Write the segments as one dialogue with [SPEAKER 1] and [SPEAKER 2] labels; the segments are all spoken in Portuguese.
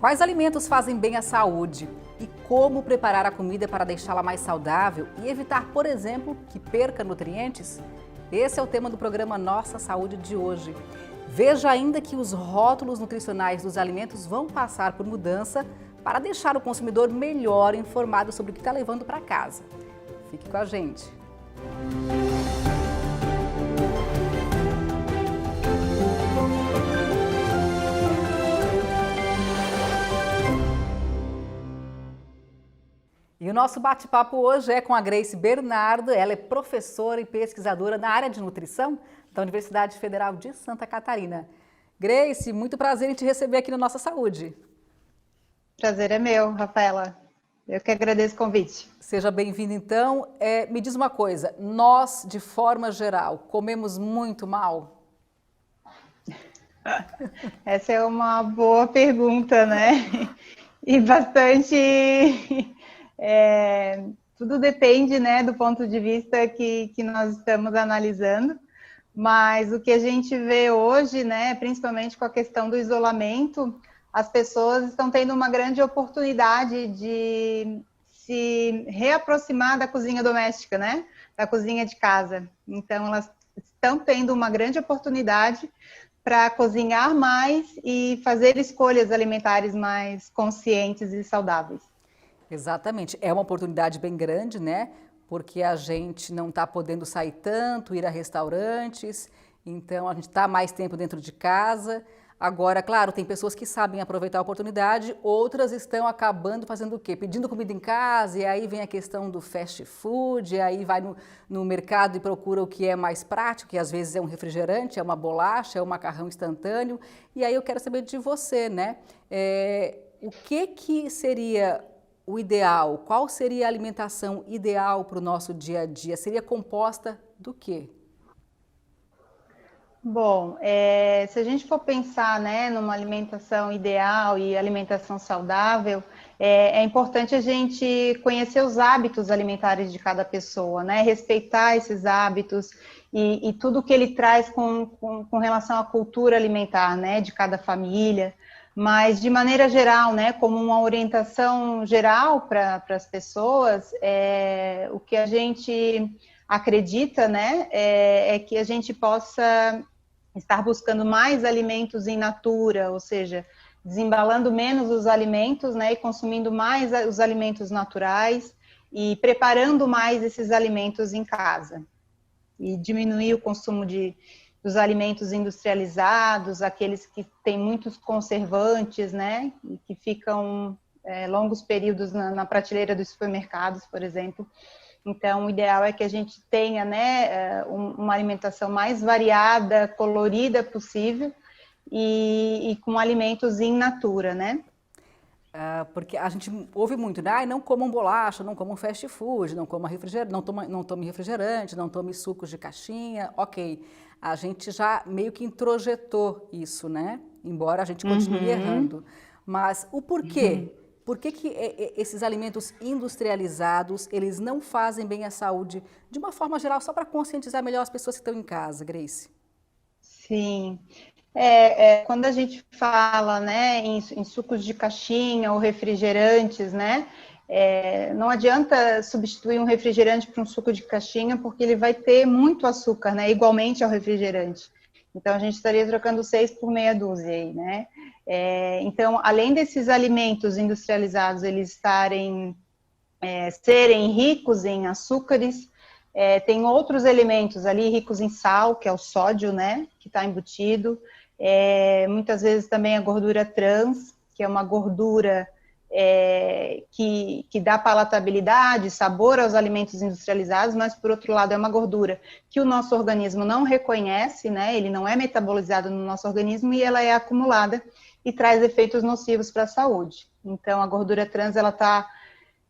[SPEAKER 1] Quais alimentos fazem bem à saúde? E como preparar a comida para deixá-la mais saudável e evitar, por exemplo, que perca nutrientes? Esse é o tema do programa Nossa Saúde de hoje. Veja ainda que os rótulos nutricionais dos alimentos vão passar por mudança para deixar o consumidor melhor informado sobre o que está levando para casa. Fique com a gente. E o nosso bate-papo hoje é com a Grace Bernardo. Ela é professora e pesquisadora na área de nutrição da Universidade Federal de Santa Catarina. Grace, muito prazer em te receber aqui no Nossa Saúde.
[SPEAKER 2] Prazer é meu, Rafaela. Eu que agradeço o convite.
[SPEAKER 1] Seja bem-vinda, então. Me diz uma coisa, nós, de forma geral, comemos muito mal?
[SPEAKER 2] Essa é uma boa pergunta, né? E bastante... tudo depende, né, do ponto de vista que nós estamos analisando, mas o que a gente vê hoje, né, principalmente com a questão do isolamento, as pessoas estão tendo uma grande oportunidade de se reaproximar da cozinha doméstica, né, da cozinha de casa. Então, elas estão tendo uma grande oportunidade para cozinhar mais e fazer escolhas alimentares mais conscientes e saudáveis.
[SPEAKER 1] Exatamente, é uma oportunidade bem grande, né? Porque a gente não está podendo sair tanto, ir a restaurantes, então a gente está mais tempo dentro de casa. Agora, claro, tem pessoas que sabem aproveitar a oportunidade, outras estão acabando fazendo o quê? Pedindo comida em casa, e aí vem a questão do fast food, e aí vai no mercado e procura o que é mais prático, que às vezes é um refrigerante, é uma bolacha, é um macarrão instantâneo. E aí eu quero saber de você, né? O que seria o ideal? Qual seria a alimentação ideal para o nosso dia a dia? Seria composta do quê?
[SPEAKER 2] Bom, se a gente for pensar, né, numa alimentação ideal e alimentação saudável, é importante a gente conhecer os hábitos alimentares de cada pessoa, né, respeitar esses hábitos e tudo que ele traz com relação à cultura alimentar, né, de cada família. Mas, de maneira geral, né, como uma orientação geral para as pessoas, o que a gente acredita, né, é que a gente possa estar buscando mais alimentos in natura, ou seja, desembalando menos os alimentos, né, e consumindo mais os alimentos naturais e preparando mais esses alimentos em casa. E diminuir o consumo dos alimentos industrializados, aqueles que têm muitos conservantes, né, e que ficam longos períodos na prateleira dos supermercados, por exemplo. Então, o ideal é que a gente tenha, né, uma alimentação mais variada, colorida possível e com alimentos in natura, né?
[SPEAKER 1] Porque a gente ouve muito, né? Não comam bolacha, não comam fast food, não comam refrigerante, não tome refrigerante, não tome sucos de caixinha. Ok, a gente já meio que introjetou isso, né? Embora a gente continue errando. Mas o porquê? Por que esses alimentos industrializados, eles não fazem bem à saúde, de uma forma geral, só para conscientizar melhor as pessoas que estão em casa, Grace?
[SPEAKER 2] Sim. Quando a gente fala, né, em sucos de caixinha ou refrigerantes, né, não adianta substituir um refrigerante por um suco de caixinha, porque ele vai ter muito açúcar, né, igualmente ao refrigerante. Então, a gente estaria trocando 6 por meia dúzia aí, né? Então, além desses alimentos industrializados, eles serem ricos em açúcares, tem outros elementos ali ricos em sal, que é o sódio, né, que está embutido. Muitas vezes também a gordura trans, que é uma gordura que dá palatabilidade, sabor aos alimentos industrializados, mas por outro lado é uma gordura que o nosso organismo não reconhece, né, ele não é metabolizado no nosso organismo e ela é acumulada e traz efeitos nocivos para a saúde. Então a gordura trans, ela está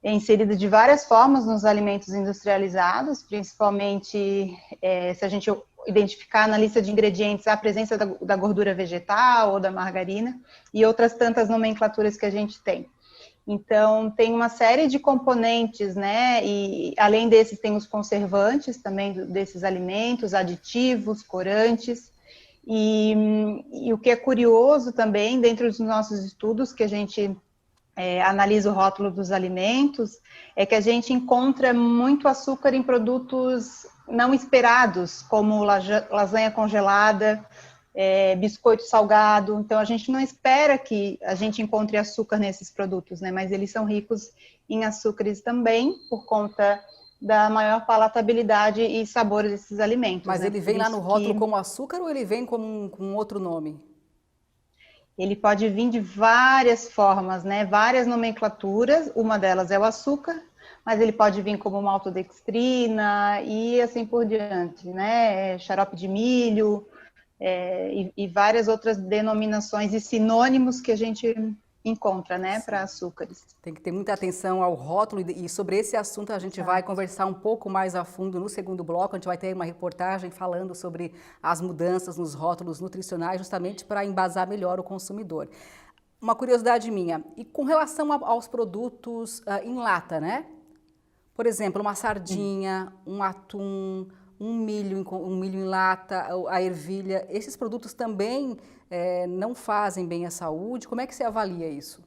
[SPEAKER 2] inserida de várias formas nos alimentos industrializados, principalmente se a gente identificar na lista de ingredientes a presença da gordura vegetal ou da margarina e outras tantas nomenclaturas que a gente tem. Então, tem uma série de componentes, né, e além desses tem os conservantes também desses alimentos, aditivos, corantes, E o que é curioso também, dentro dos nossos estudos, que a gente analisa o rótulo dos alimentos, é que a gente encontra muito açúcar em produtos não esperados, como lasanha congelada, biscoito salgado. Então, a gente não espera que a gente encontre açúcar nesses produtos, né? Mas eles são ricos em açúcares também, por conta da maior palatabilidade e sabor desses alimentos.
[SPEAKER 1] Mas
[SPEAKER 2] né?
[SPEAKER 1] ele vem lá no rótulo como açúcar ou ele vem com outro nome?
[SPEAKER 2] Ele pode vir de várias formas, né? Várias nomenclaturas. Uma delas é o açúcar, mas ele pode vir como maltodextrina e assim por diante, né? Xarope de milho, e várias outras denominações e sinônimos que a gente encontra, né, para açúcares.
[SPEAKER 1] Tem que ter muita atenção ao rótulo e sobre esse assunto a gente vai conversar um pouco mais a fundo no segundo bloco. A gente vai ter uma reportagem falando sobre as mudanças nos rótulos nutricionais, justamente para embasar melhor o consumidor. Uma curiosidade minha, e com relação aos produtos em lata, né? Por exemplo, uma sardinha, um atum, um milho em lata, a ervilha, esses produtos também não fazem bem à saúde. Como é que você avalia isso?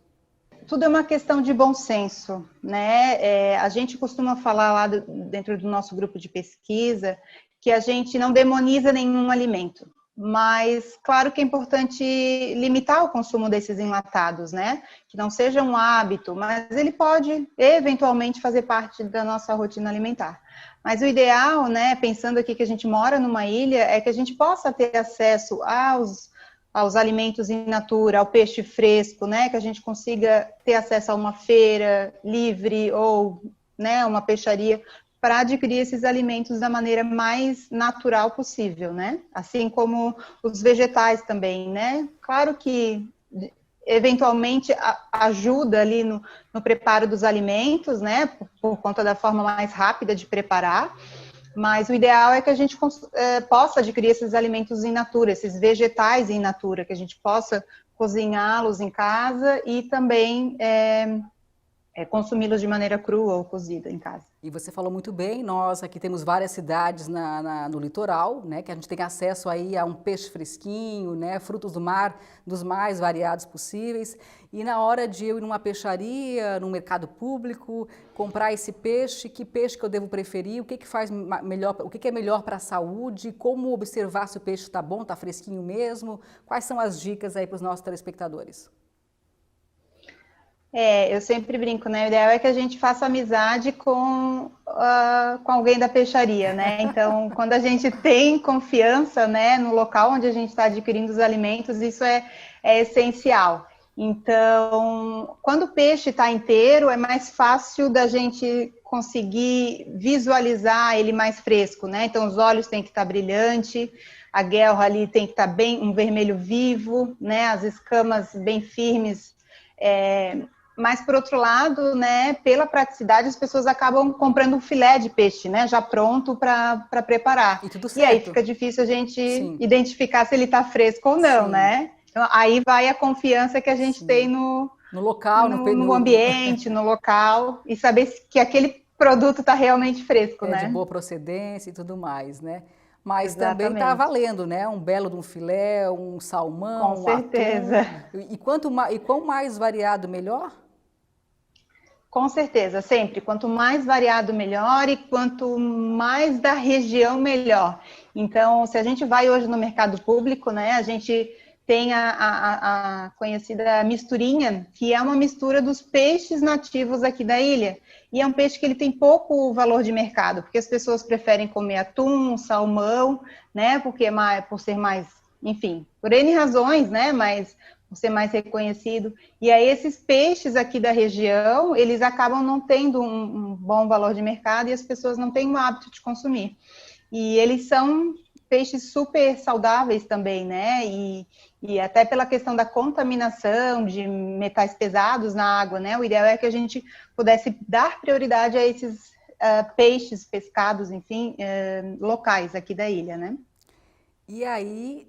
[SPEAKER 2] Tudo é uma questão de bom senso, né? A gente costuma falar lá dentro do nosso grupo de pesquisa que a gente não demoniza nenhum alimento, mas claro que é importante limitar o consumo desses enlatados, né? Que não seja um hábito, mas ele pode eventualmente fazer parte da nossa rotina alimentar. Mas o ideal, né, pensando aqui que a gente mora numa ilha, é que a gente possa ter acesso aos alimentos in natura, ao peixe fresco, né, que a gente consiga ter acesso a uma feira livre ou, né, uma peixaria para adquirir esses alimentos da maneira mais natural possível, né? Assim como os vegetais também, né? Claro que eventualmente ajuda ali no preparo dos alimentos, né? Por conta da forma mais rápida de preparar, mas o ideal é que a gente possa adquirir esses alimentos in natura, esses vegetais in natura, que a gente possa cozinhá-los em casa e também consumi-los de maneira crua ou cozida em casa.
[SPEAKER 1] E você falou muito bem, nós aqui temos várias cidades no litoral, né, que a gente tem acesso aí a um peixe fresquinho, né, frutos do mar dos mais variados possíveis. E na hora de eu ir numa peixaria, num mercado público, comprar esse peixe, que peixe que eu devo preferir, o que que faz melhor, o que que é melhor para a saúde, como observar se o peixe está bom, está fresquinho mesmo, quais são as dicas aí para os nossos telespectadores?
[SPEAKER 2] Eu sempre brinco, né? O ideal é que a gente faça amizade com alguém da peixaria, né? Então, quando a gente tem confiança, né, no local onde a gente está adquirindo os alimentos, isso é essencial. Então, quando o peixe está inteiro, é mais fácil da gente conseguir visualizar ele mais fresco, né? Então, os olhos têm que estar brilhantes, a guelra ali tem que estar bem, um vermelho vivo, né? As escamas bem firmes. Mas, por outro lado, né, pela praticidade, as pessoas acabam comprando um filé de peixe, né, já pronto para preparar.
[SPEAKER 1] E tudo
[SPEAKER 2] E aí
[SPEAKER 1] certo.
[SPEAKER 2] fica difícil a gente
[SPEAKER 1] Sim.
[SPEAKER 2] identificar se ele está fresco ou não,
[SPEAKER 1] Sim.
[SPEAKER 2] né? Então, aí vai a confiança que a gente
[SPEAKER 1] Sim.
[SPEAKER 2] tem
[SPEAKER 1] no local,
[SPEAKER 2] no ambiente, no local, e saber que aquele produto está realmente fresco, né?
[SPEAKER 1] De boa procedência e tudo mais, né? Mas também
[SPEAKER 2] Exatamente.
[SPEAKER 1] está valendo, né? Um belo de um filé, um salmão,
[SPEAKER 2] Com
[SPEAKER 1] um
[SPEAKER 2] certeza.
[SPEAKER 1] atum. E quanto mais variado, melhor?
[SPEAKER 2] Com certeza, sempre. Quanto mais variado, melhor, e quanto mais da região, melhor. Então, se a gente vai hoje no mercado público, né, a gente tem a conhecida misturinha, que é uma mistura dos peixes nativos aqui da ilha. E é um peixe que ele tem pouco valor de mercado, porque as pessoas preferem comer atum, salmão, né, porque por ser mais, enfim, por N razões, né, mas por ser mais reconhecido. E aí esses peixes aqui da região, eles acabam não tendo um bom valor de mercado e as pessoas não têm o hábito de consumir. E eles são peixes super saudáveis também, né? E até pela questão da contaminação de metais pesados na água, né? O ideal é que a gente pudesse dar prioridade a esses peixes, pescados, enfim, locais aqui da ilha, né?
[SPEAKER 1] E aí,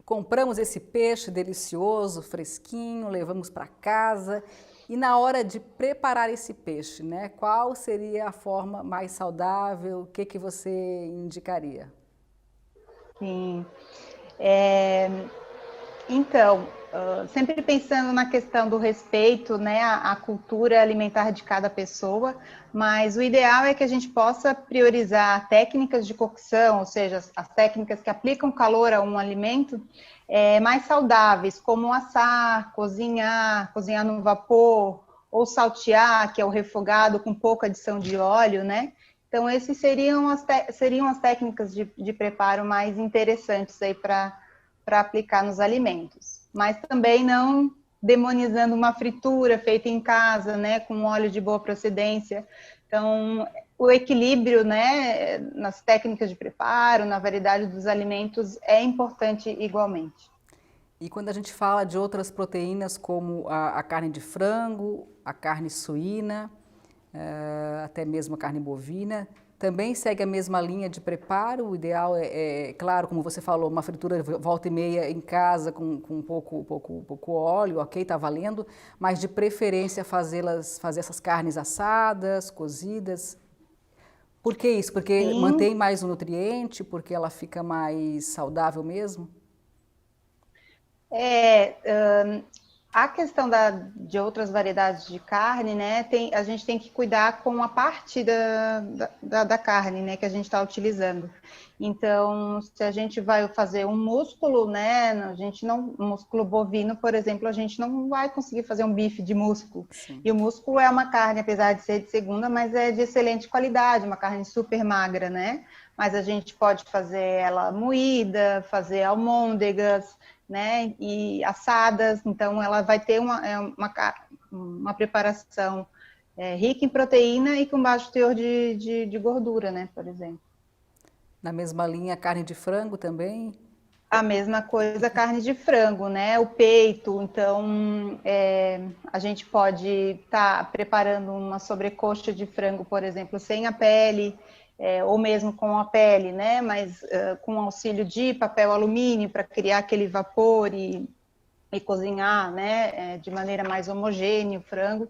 [SPEAKER 1] compramos esse peixe delicioso, fresquinho, levamos para casa. E na hora de preparar esse peixe, né? Qual seria a forma mais saudável? O que que você indicaria?
[SPEAKER 2] Sim. Então, sempre pensando na questão do respeito, né, à cultura alimentar de cada pessoa, mas o ideal é que a gente possa priorizar técnicas de cocção, ou seja, as técnicas que aplicam calor a um alimento, mais saudáveis, como assar, cozinhar no vapor, ou saltear, que é o refogado com pouca adição de óleo, né? Então, esses seriam as técnicas de preparo mais interessantes aí para aplicar nos alimentos. Mas também não demonizando uma fritura feita em casa, né, com óleo de boa procedência. Então, o equilíbrio, né, nas técnicas de preparo, na variedade dos alimentos é importante igualmente.
[SPEAKER 1] E quando a gente fala de outras proteínas como a carne de frango, a carne suína, até mesmo a carne bovina, também segue a mesma linha de preparo. O ideal claro, como você falou, uma fritura volta e meia em casa com pouco óleo, ok, está valendo, mas de preferência fazer essas carnes assadas, cozidas. Por que isso? Porque
[SPEAKER 2] Sim.
[SPEAKER 1] mantém mais o nutriente, porque ela fica mais saudável mesmo?
[SPEAKER 2] A questão de outras variedades de carne, né, a gente tem que cuidar com a parte da carne, né, que a gente está utilizando. Então, se a gente vai fazer um músculo, né, um músculo bovino, por exemplo, a gente não vai conseguir fazer um bife de músculo.
[SPEAKER 1] Sim.
[SPEAKER 2] E o músculo é uma carne, apesar de ser de segunda, mas é de excelente qualidade, uma carne super magra, né? Mas a gente pode fazer ela moída, fazer almôndegas, né, e assadas, então ela vai ter uma preparação rica em proteína e com baixo teor de gordura, né, por exemplo.
[SPEAKER 1] Na mesma linha, carne de frango também?
[SPEAKER 2] A mesma coisa, carne de frango, né, o peito, então a gente pode estar preparando uma sobrecoxa de frango, por exemplo, sem a pele, ou mesmo com a pele, né? Mas com auxílio de papel alumínio para criar aquele vapor e cozinhar, né? De maneira mais homogênea o frango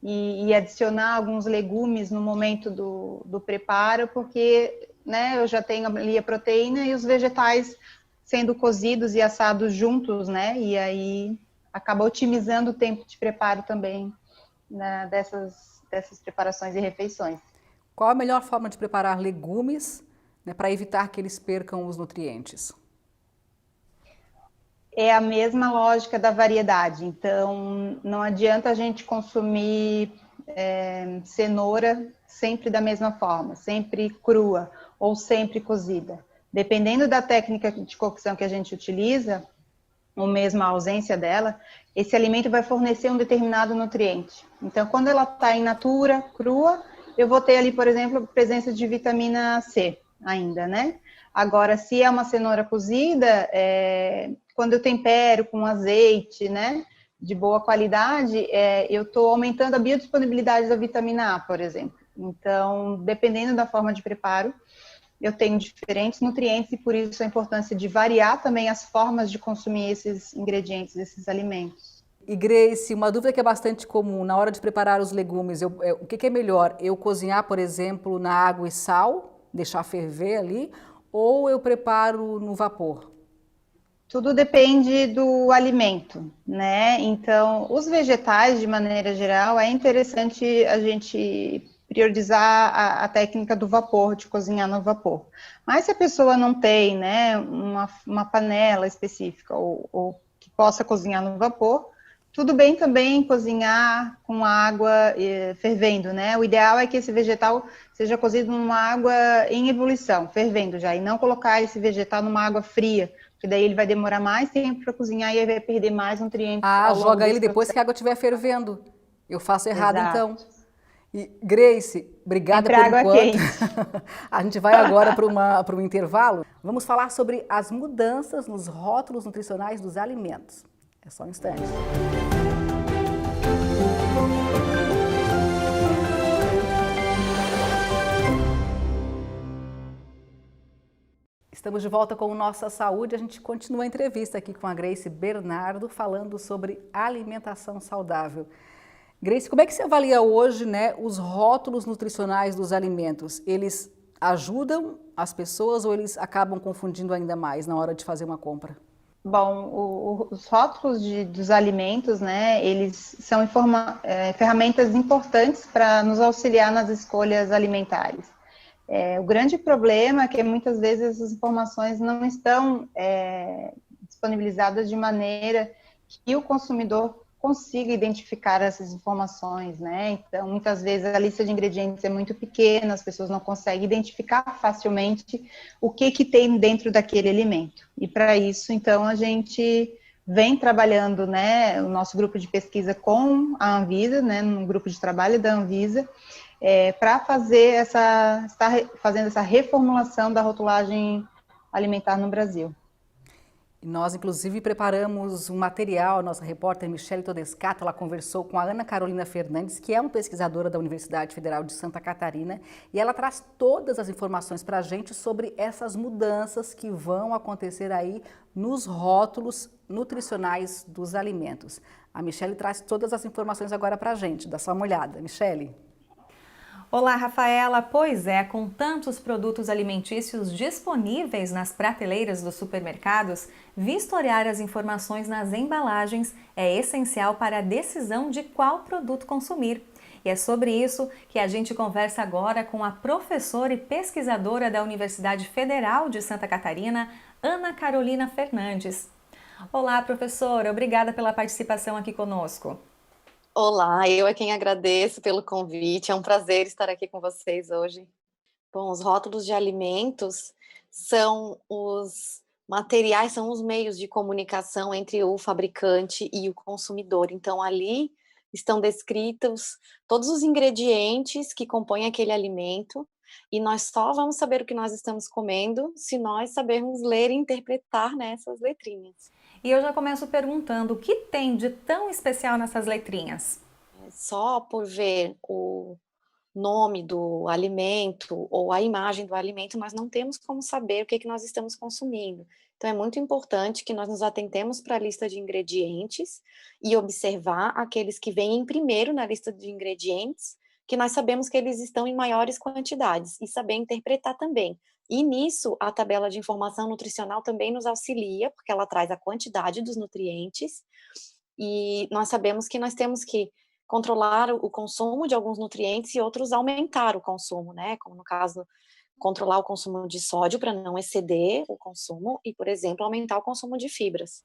[SPEAKER 2] e adicionar alguns legumes no momento do preparo, porque, né? Eu já tenho ali a proteína e os vegetais sendo cozidos e assados juntos, né? E aí acaba otimizando o tempo de preparo também, né, dessas preparações e refeições.
[SPEAKER 1] Qual a melhor forma de preparar legumes, né, para evitar que eles percam os nutrientes?
[SPEAKER 2] É a mesma lógica da variedade. Então, não adianta a gente consumir cenoura sempre da mesma forma, sempre crua ou sempre cozida. Dependendo da técnica de cocção que a gente utiliza, ou mesmo a ausência dela, esse alimento vai fornecer um determinado nutriente. Então, quando ela está in natura, crua, eu vou ter ali, por exemplo, presença de vitamina C ainda, né? Agora, se é uma cenoura cozida, quando eu tempero com azeite, né, de boa qualidade, eu estou aumentando a biodisponibilidade da vitamina A, por exemplo. Então, dependendo da forma de preparo, eu tenho diferentes nutrientes e por isso a importância de variar também as formas de consumir esses ingredientes, esses alimentos.
[SPEAKER 1] E Grace, uma dúvida que é bastante comum, na hora de preparar os legumes, o que é melhor? Eu cozinhar, por exemplo, na água e sal, deixar ferver ali, ou eu preparo no vapor?
[SPEAKER 2] Tudo depende do alimento, né? Então, os vegetais, de maneira geral, é interessante a gente priorizar a técnica do vapor, de cozinhar no vapor. Mas se a pessoa não tem, né, uma panela específica ou que possa cozinhar no vapor, tudo bem também cozinhar com água fervendo, né? O ideal é que esse vegetal seja cozido numa água em ebulição, fervendo já, e não colocar esse vegetal numa água fria, porque daí ele vai demorar mais tempo para cozinhar e aí vai perder mais nutrientes
[SPEAKER 1] Ah,
[SPEAKER 2] ao longo
[SPEAKER 1] joga ele
[SPEAKER 2] desse
[SPEAKER 1] depois
[SPEAKER 2] processo.
[SPEAKER 1] que a água estiver fervendo. Eu faço errado, então.
[SPEAKER 2] Exato.
[SPEAKER 1] E, Grace, obrigada
[SPEAKER 2] Sempre
[SPEAKER 1] por
[SPEAKER 2] água
[SPEAKER 1] enquanto.
[SPEAKER 2] quente.
[SPEAKER 1] A gente vai agora para um intervalo. Vamos falar sobre as mudanças nos rótulos nutricionais dos alimentos. É só um instante. Estamos de volta com o Nossa Saúde. A gente continua a entrevista aqui com a Grace Bernardo, falando sobre alimentação saudável. Grace, como é que você avalia hoje, né, os rótulos nutricionais dos alimentos? Eles ajudam as pessoas ou eles acabam confundindo ainda mais na hora de fazer uma compra?
[SPEAKER 2] Bom, os rótulos dos alimentos, né, eles são ferramentas importantes para nos auxiliar nas escolhas alimentares. O grande problema é que muitas vezes essas informações não estão disponibilizadas de maneira que o consumidor consiga identificar essas informações, né? Então, muitas vezes a lista de ingredientes é muito pequena, as pessoas não conseguem identificar facilmente o que tem dentro daquele alimento. E para isso, então, a gente vem trabalhando, né, o nosso grupo de pesquisa com a Anvisa, né, no grupo de trabalho da Anvisa, para fazer estar fazendo essa reformulação da rotulagem alimentar no Brasil.
[SPEAKER 1] Nós, inclusive, preparamos um material, a nossa repórter Michele Todescato, ela conversou com a Ana Carolina Fernandes, que é uma pesquisadora da Universidade Federal de Santa Catarina, e ela traz todas as informações para a gente sobre essas mudanças que vão acontecer aí nos rótulos nutricionais dos alimentos. A Michele traz todas as informações agora para a gente, dá só uma olhada. Michele.
[SPEAKER 3] Olá, Rafaela. Pois é, com tantos produtos alimentícios disponíveis nas prateleiras dos supermercados, vistoriar as informações nas embalagens é essencial para a decisão de qual produto consumir. E é sobre isso que a gente conversa agora com a professora e pesquisadora da Universidade Federal de Santa Catarina, Ana Carolina Fernandes. Olá, professora. Obrigada pela participação aqui conosco.
[SPEAKER 4] Olá, eu é quem agradeço pelo convite, é um prazer estar aqui com vocês hoje. Bom, os rótulos de alimentos são os materiais, são os meios de comunicação entre o fabricante e o consumidor. Então, ali estão descritos todos os ingredientes que compõem aquele alimento e nós só vamos saber o que nós estamos comendo se nós sabermos ler e interpretar, né, essas letrinhas.
[SPEAKER 3] E eu já começo perguntando, o que tem de tão especial nessas letrinhas?
[SPEAKER 4] Só por ver o nome do alimento ou a imagem do alimento, nós não temos como saber o que nós estamos consumindo. Então, é muito importante que nós nos atentemos para a lista de ingredientes e observar aqueles que vêm em primeiro na lista de ingredientes, que nós sabemos que eles estão em maiores quantidades, e saber interpretar também. E nisso, a tabela de informação nutricional também nos auxilia, porque ela traz a quantidade dos nutrientes, e nós sabemos que nós temos que controlar o consumo de alguns nutrientes e outros aumentar o consumo, né? Como no caso, controlar o consumo de sódio para não exceder o consumo e, por exemplo, aumentar o consumo de fibras.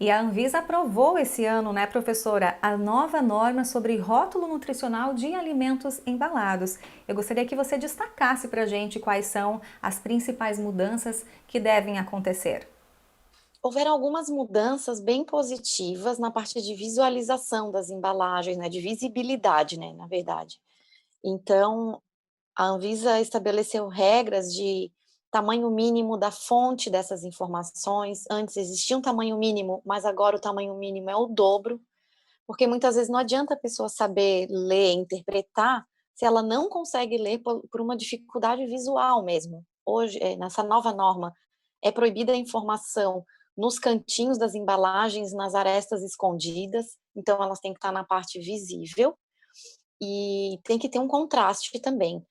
[SPEAKER 3] E a Anvisa aprovou esse ano, né, professora, a nova norma sobre rótulo nutricional de alimentos embalados. Eu gostaria que você destacasse para a gente quais são as principais mudanças que devem acontecer.
[SPEAKER 4] Houveram algumas mudanças bem positivas na parte de visualização das embalagens, né, de visibilidade, né, na verdade. Então, a Anvisa estabeleceu regras de tamanho mínimo da fonte dessas informações. Antes existia um tamanho mínimo, mas agora o tamanho mínimo é o dobro, porque muitas vezes não adianta a pessoa saber ler, interpretar, se ela não consegue ler por uma dificuldade visual mesmo. Hoje, nessa nova norma, é proibida a informação nos cantinhos das embalagens, nas arestas escondidas, então elas têm que estar na parte visível, e tem que ter um contraste também.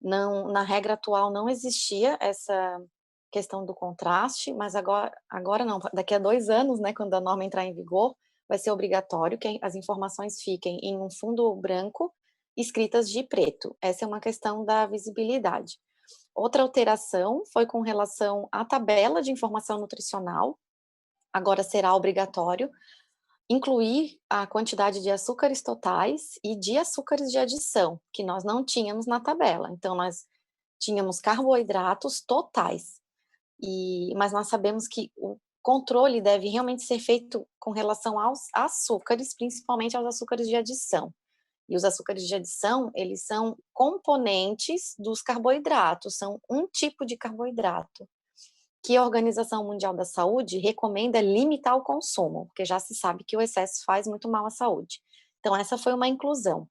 [SPEAKER 4] Não, na regra atual não existia essa questão do contraste, mas agora não, daqui a 2 anos, né, quando a norma entrar em vigor, vai ser obrigatório que as informações fiquem em um fundo branco, escritas de preto. Essa é uma questão da visibilidade. Outra alteração foi com relação à tabela de informação nutricional. Agora será obrigatório incluir a quantidade de açúcares totais e de açúcares de adição, que nós não tínhamos na tabela. Então, nós tínhamos carboidratos totais, mas nós sabemos que o controle deve realmente ser feito com relação aos açúcares, principalmente aos açúcares de adição. E os açúcares de adição, eles são componentes dos carboidratos, são um tipo de carboidrato que a Organização Mundial da Saúde recomenda limitar o consumo, porque já se sabe que o excesso faz muito mal à saúde. Então, essa foi uma inclusão.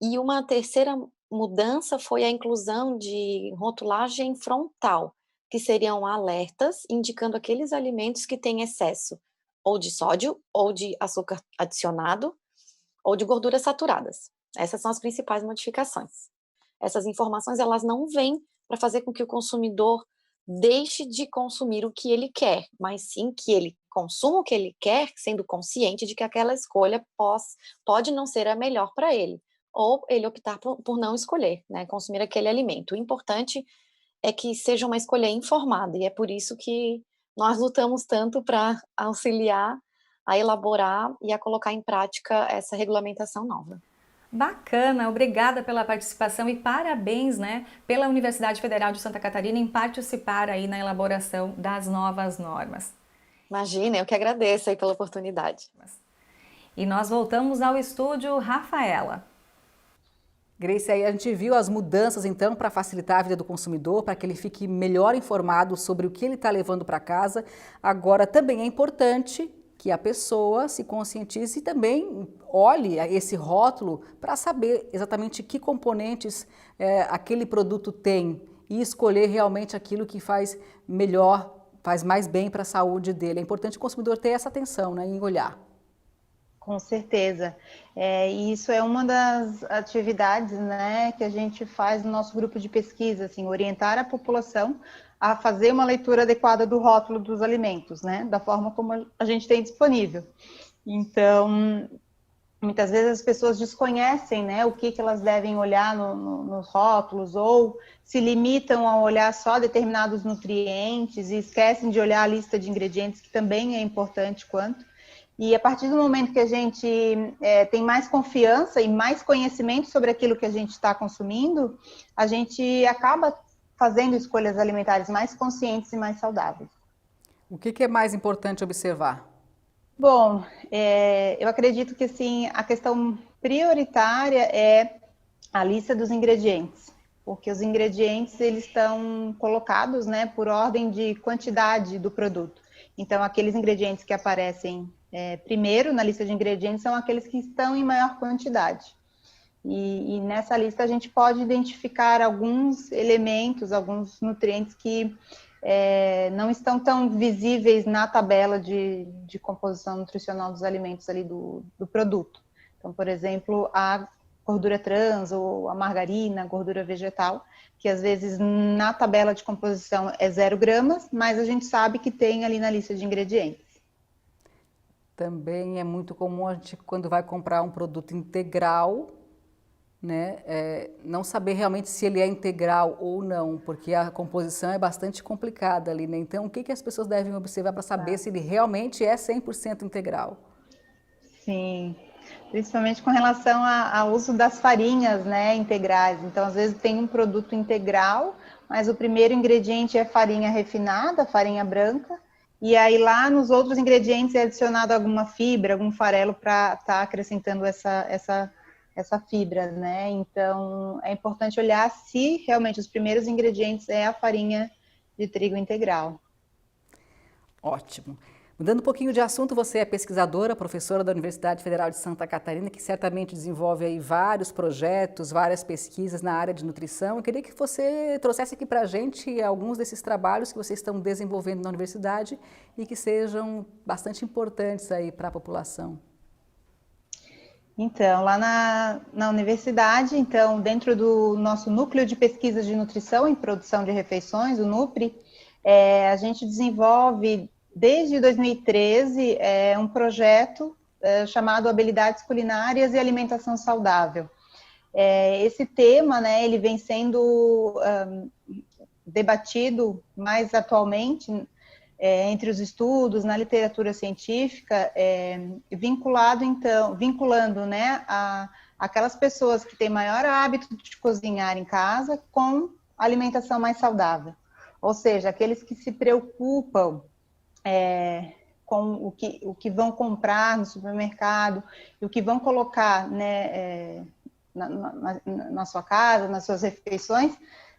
[SPEAKER 4] E uma terceira mudança foi a inclusão de rotulagem frontal, que seriam alertas indicando aqueles alimentos que têm excesso ou de sódio, ou de açúcar adicionado, ou de gorduras saturadas. Essas são as principais modificações. Essas informações, elas não vêm para fazer com que o consumidor deixe de consumir o que ele quer, mas sim que ele consuma o que ele quer, sendo consciente de que aquela escolha pode não ser a melhor para ele, ou ele optar por não escolher, né, consumir aquele alimento. O importante é que seja uma escolha informada, e é por isso que nós lutamos tanto para auxiliar a elaborar e a colocar em prática essa regulamentação nova.
[SPEAKER 3] Bacana, obrigada pela participação e parabéns, né, pela Universidade Federal de Santa Catarina em participar aí na elaboração das novas normas.
[SPEAKER 4] Imagina, eu que agradeço aí pela oportunidade.
[SPEAKER 3] E nós voltamos ao estúdio, Rafaela.
[SPEAKER 1] Grace, aí a gente viu as mudanças então para facilitar a vida do consumidor, para que ele fique melhor informado sobre o que ele está levando para casa. Agora também é importante que a pessoa se conscientize e também olhe esse rótulo para saber exatamente que componentes aquele produto tem e escolher realmente aquilo que faz melhor, faz mais bem para a saúde dele. É importante o consumidor ter essa atenção, né, em olhar.
[SPEAKER 2] Com certeza. E isso é uma das atividades, né, que a gente faz no nosso grupo de pesquisa, assim, orientar a população a fazer uma leitura adequada do rótulo dos alimentos, né, da forma como a gente tem disponível. Então, muitas vezes as pessoas desconhecem, né, o que elas devem olhar nos rótulos, ou se limitam a olhar só determinados nutrientes e esquecem de olhar a lista de ingredientes, que também é importante quanto. E a partir do momento que a gente tem mais confiança e mais conhecimento sobre aquilo que a gente está consumindo, a gente acaba fazendo escolhas alimentares mais conscientes e mais saudáveis.
[SPEAKER 1] O que é mais importante observar?
[SPEAKER 2] Bom, eu acredito que assim, a questão prioritária é a lista dos ingredientes, porque os ingredientes eles estão colocados, né, por ordem de quantidade do produto. Então, aqueles ingredientes que aparecem primeiro na lista de ingredientes são aqueles que estão em maior quantidade. E nessa lista a gente pode identificar alguns elementos, alguns nutrientes que não estão tão visíveis na tabela de composição nutricional dos alimentos ali do produto. Então, por exemplo, a gordura trans ou a margarina, a gordura vegetal, que às vezes na tabela de composição é 0 gramas, mas a gente sabe que tem ali na lista de ingredientes.
[SPEAKER 1] Também é muito comum a gente, quando vai comprar um produto integral, né, não saber realmente se ele é integral ou não, porque a composição é bastante complicada ali, né? Então, o que as pessoas devem observar para saber se ele realmente é 100% integral?
[SPEAKER 2] Sim, principalmente com relação ao uso das farinhas, né, integrais. Então, às vezes tem um produto integral, mas o primeiro ingrediente é farinha refinada, farinha branca, e aí lá nos outros ingredientes é adicionado alguma fibra, algum farelo para estar acrescentando essa fibra, né? Então é importante olhar se realmente os primeiros ingredientes é a farinha de trigo integral.
[SPEAKER 1] Ótimo. Mudando um pouquinho de assunto, você é pesquisadora, professora da Universidade Federal de Santa Catarina, que certamente desenvolve aí vários projetos, várias pesquisas na área de nutrição. Eu queria que você trouxesse aqui para a gente alguns desses trabalhos que vocês estão desenvolvendo na universidade e que sejam bastante importantes aí para a população.
[SPEAKER 2] Então, lá na universidade, então, dentro do nosso núcleo de pesquisas de nutrição e produção de refeições, o NUPRE, a gente desenvolve desde 2013 um projeto chamado Habilidades Culinárias e Alimentação Saudável. Esse tema, né, ele vem sendo debatido mais atualmente entre os estudos, na literatura científica, vinculando, né, aquelas pessoas que têm maior hábito de cozinhar em casa com alimentação mais saudável. Ou seja, aqueles que se preocupam com o que vão comprar no supermercado e o que vão colocar, né, na sua casa, nas suas refeições,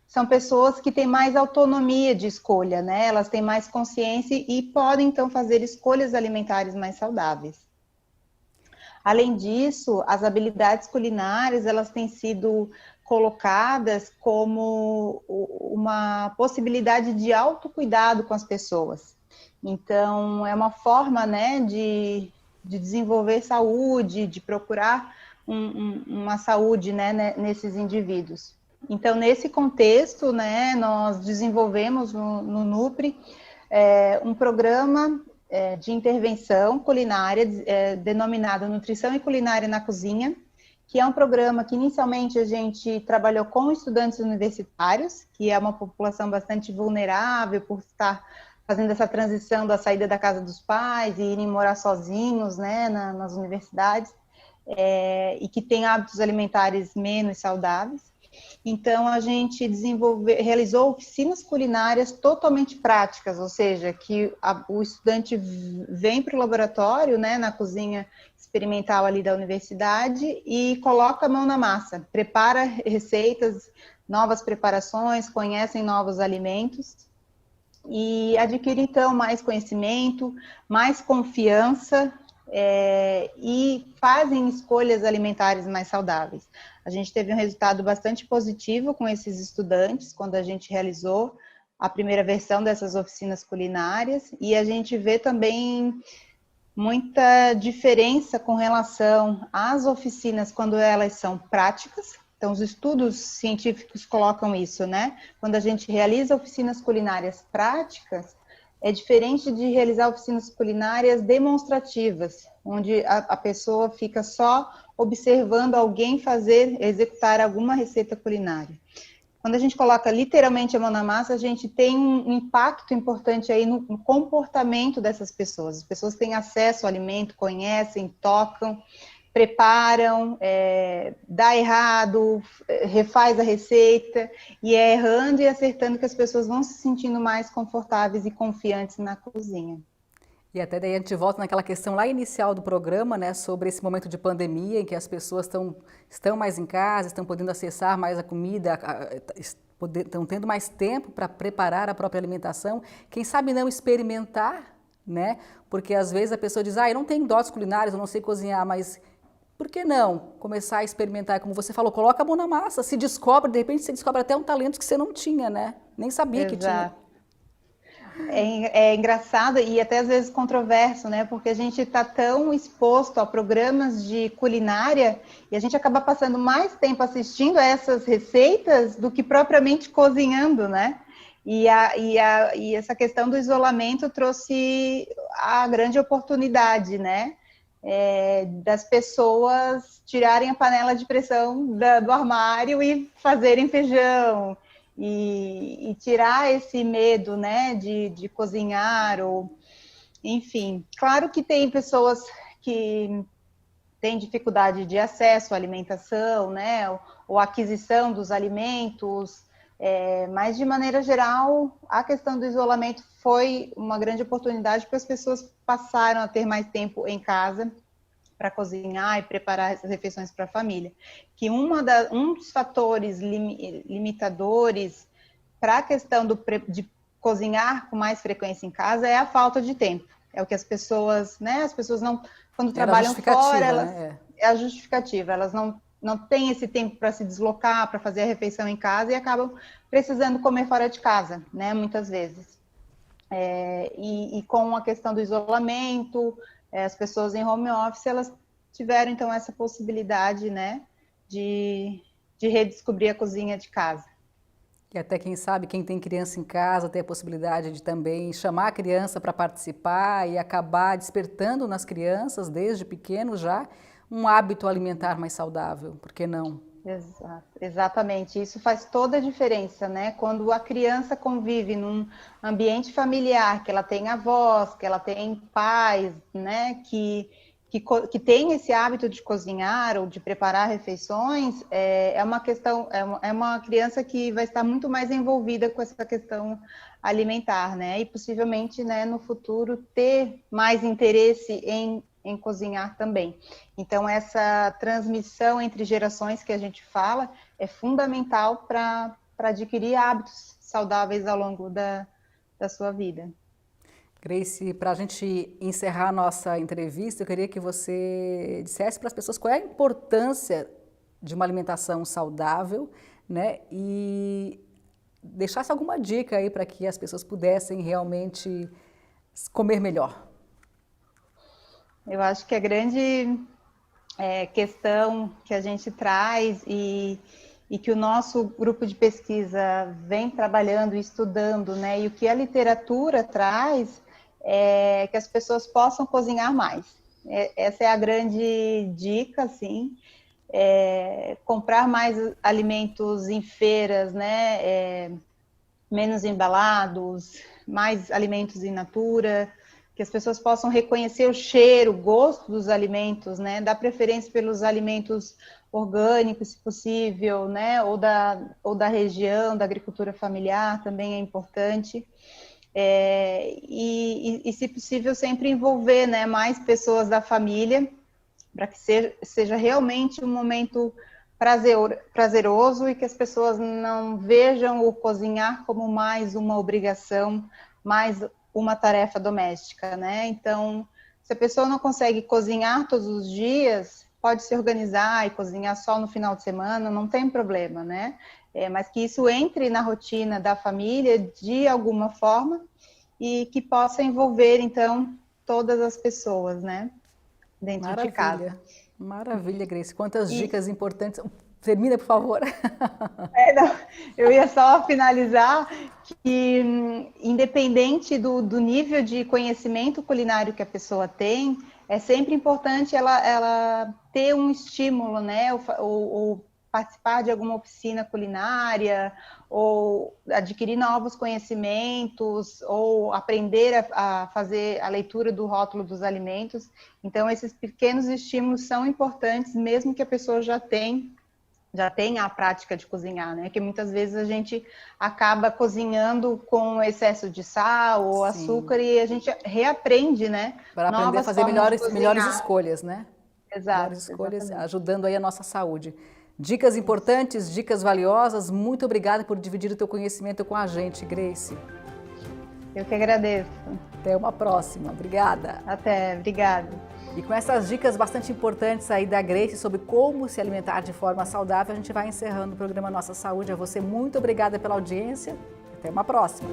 [SPEAKER 2] são pessoas que têm mais autonomia de escolha, né? Elas têm mais consciência e podem, então, fazer escolhas alimentares mais saudáveis. Além disso, as habilidades culinárias, elas têm sido colocadas como uma possibilidade de autocuidado com as pessoas. Então, é uma forma, né, de desenvolver saúde, de procurar uma saúde, né, nesses indivíduos. Então, nesse contexto, né, nós desenvolvemos no NUPRE um programa de intervenção culinária denominado Nutrição e Culinária na Cozinha, que é um programa que inicialmente a gente trabalhou com estudantes universitários, que é uma população bastante vulnerável por estar fazendo essa transição da saída da casa dos pais e irem morar sozinhos, né, nas universidades, e que tem hábitos alimentares menos saudáveis. Então, a gente realizou oficinas culinárias totalmente práticas, ou seja, que o estudante vem para o laboratório, né, na cozinha experimental ali da universidade e coloca a mão na massa, prepara receitas, novas preparações, conhecem novos alimentos e adquire, então, mais conhecimento, mais confiança, e fazem escolhas alimentares mais saudáveis. A gente teve um resultado bastante positivo com esses estudantes quando a gente realizou a primeira versão dessas oficinas culinárias, e a gente vê também muita diferença com relação às oficinas quando elas são práticas. Então, os estudos científicos colocam isso, né? Quando a gente realiza oficinas culinárias práticas, é diferente de realizar oficinas culinárias demonstrativas, onde a pessoa fica só observando alguém executar alguma receita culinária. Quando a gente coloca literalmente a mão na massa, a gente tem um impacto importante aí no comportamento dessas pessoas. As pessoas têm acesso ao alimento, conhecem, tocam, preparam, dá errado, refaz a receita, e é errando e acertando que as pessoas vão se sentindo mais confortáveis e confiantes na cozinha.
[SPEAKER 1] E até daí a gente volta naquela questão lá inicial do programa, né, sobre esse momento de pandemia em que as pessoas estão mais em casa, estão podendo acessar mais a comida, estão tendo mais tempo para preparar a própria alimentação. Quem sabe não experimentar, né? Porque às vezes a pessoa diz, eu não tenho dotes culinárias, eu não sei cozinhar, mas por que não começar a experimentar? Como você falou, coloca a mão na massa, se descobre, de repente você descobre até um talento que você não tinha, né? Nem sabia que tinha.
[SPEAKER 2] É engraçado e até às vezes controverso, né? Porque a gente está tão exposto a programas de culinária e a gente acaba passando mais tempo assistindo a essas receitas do que propriamente cozinhando, né? E essa questão do isolamento trouxe a grande oportunidade, né? Das pessoas tirarem a panela de pressão do armário e fazerem feijão. E tirar esse medo, né, de cozinhar, ou enfim. Claro que tem pessoas que têm dificuldade de acesso à alimentação, né, ou aquisição dos alimentos, mas de maneira geral, a questão do isolamento foi uma grande oportunidade porque as pessoas passaram a ter mais tempo em casa para cozinhar e preparar essas refeições para a família. Que um dos fatores limitadores para a questão de cozinhar com mais frequência em casa é a falta de tempo. É o que as pessoas, né? As pessoas não, quando trabalham fora, é a justificativa. Elas não têm esse tempo para se deslocar, para fazer a refeição em casa e acabam precisando comer fora de casa, né? Muitas vezes. E com a questão do isolamento, as pessoas em home office, elas tiveram, então, essa possibilidade, né, de redescobrir a cozinha de casa.
[SPEAKER 1] E até, quem sabe, quem tem criança em casa tem a possibilidade de também chamar a criança para participar e acabar despertando nas crianças, desde pequeno já, um hábito alimentar mais saudável, por que não?
[SPEAKER 2] Exatamente, isso faz toda a diferença, né? Quando a criança convive num ambiente familiar, que ela tem avós, que ela tem pais, né? Que tem esse hábito de cozinhar ou de preparar refeições, é uma criança que vai estar muito mais envolvida com essa questão alimentar, né? E possivelmente, né, no futuro, ter mais interesse em cozinhar também. Então, essa transmissão entre gerações que a gente fala é fundamental para adquirir hábitos saudáveis ao longo da sua vida.
[SPEAKER 1] Grace, para a gente encerrar a nossa entrevista, eu queria que você dissesse para as pessoas qual é a importância de uma alimentação saudável, né? E deixasse alguma dica aí para que as pessoas pudessem realmente comer melhor.
[SPEAKER 2] Eu acho que a grande questão que a gente traz e e que o nosso grupo de pesquisa vem trabalhando e estudando, né, e o que a literatura traz é que as pessoas possam cozinhar mais. Essa é a grande dica, assim, comprar mais alimentos em feiras, né, menos embalados, mais alimentos in natura, que as pessoas possam reconhecer o cheiro, o gosto dos alimentos, né, dar preferência pelos alimentos orgânicos, se possível, né, ou da região, da agricultura familiar, também é importante. E, se possível, sempre envolver, né, mais pessoas da família, para que seja realmente um momento prazeroso e que as pessoas não vejam o cozinhar como mais uma obrigação, mais uma tarefa doméstica, né? Então, se a pessoa não consegue cozinhar todos os dias, pode se organizar e cozinhar só no final de semana, não tem problema, né? Mas que isso entre na rotina da família de alguma forma e que possa envolver, então, todas as pessoas, né? Dentro de casa.
[SPEAKER 1] Maravilha, Grace. Quantas dicas importantes. Termina, por favor.
[SPEAKER 2] Não, eu ia só finalizar que, independente do nível de conhecimento culinário que a pessoa tem, é sempre importante ela ter um estímulo, né? Ou participar de alguma oficina culinária, ou adquirir novos conhecimentos, ou aprender a fazer a leitura do rótulo dos alimentos. Então, esses pequenos estímulos são importantes, mesmo que a pessoa já tenha a prática de cozinhar, né? Que muitas vezes a gente acaba cozinhando com excesso de sal ou açúcar e a gente reaprende, né?
[SPEAKER 1] Para aprender a fazer melhores escolhas, né?
[SPEAKER 2] Exato.
[SPEAKER 1] Melhores escolhas, ajudando aí a nossa saúde. Dicas importantes, dicas valiosas. Muito obrigada por dividir o teu conhecimento com a gente, Grace.
[SPEAKER 2] Eu que agradeço.
[SPEAKER 1] Até uma próxima. Obrigada.
[SPEAKER 2] Até, obrigada.
[SPEAKER 1] E com essas dicas bastante importantes aí da Grace sobre como se alimentar de forma saudável, a gente vai encerrando o programa Nossa Saúde. A você, muito obrigada pela audiência. Até uma próxima.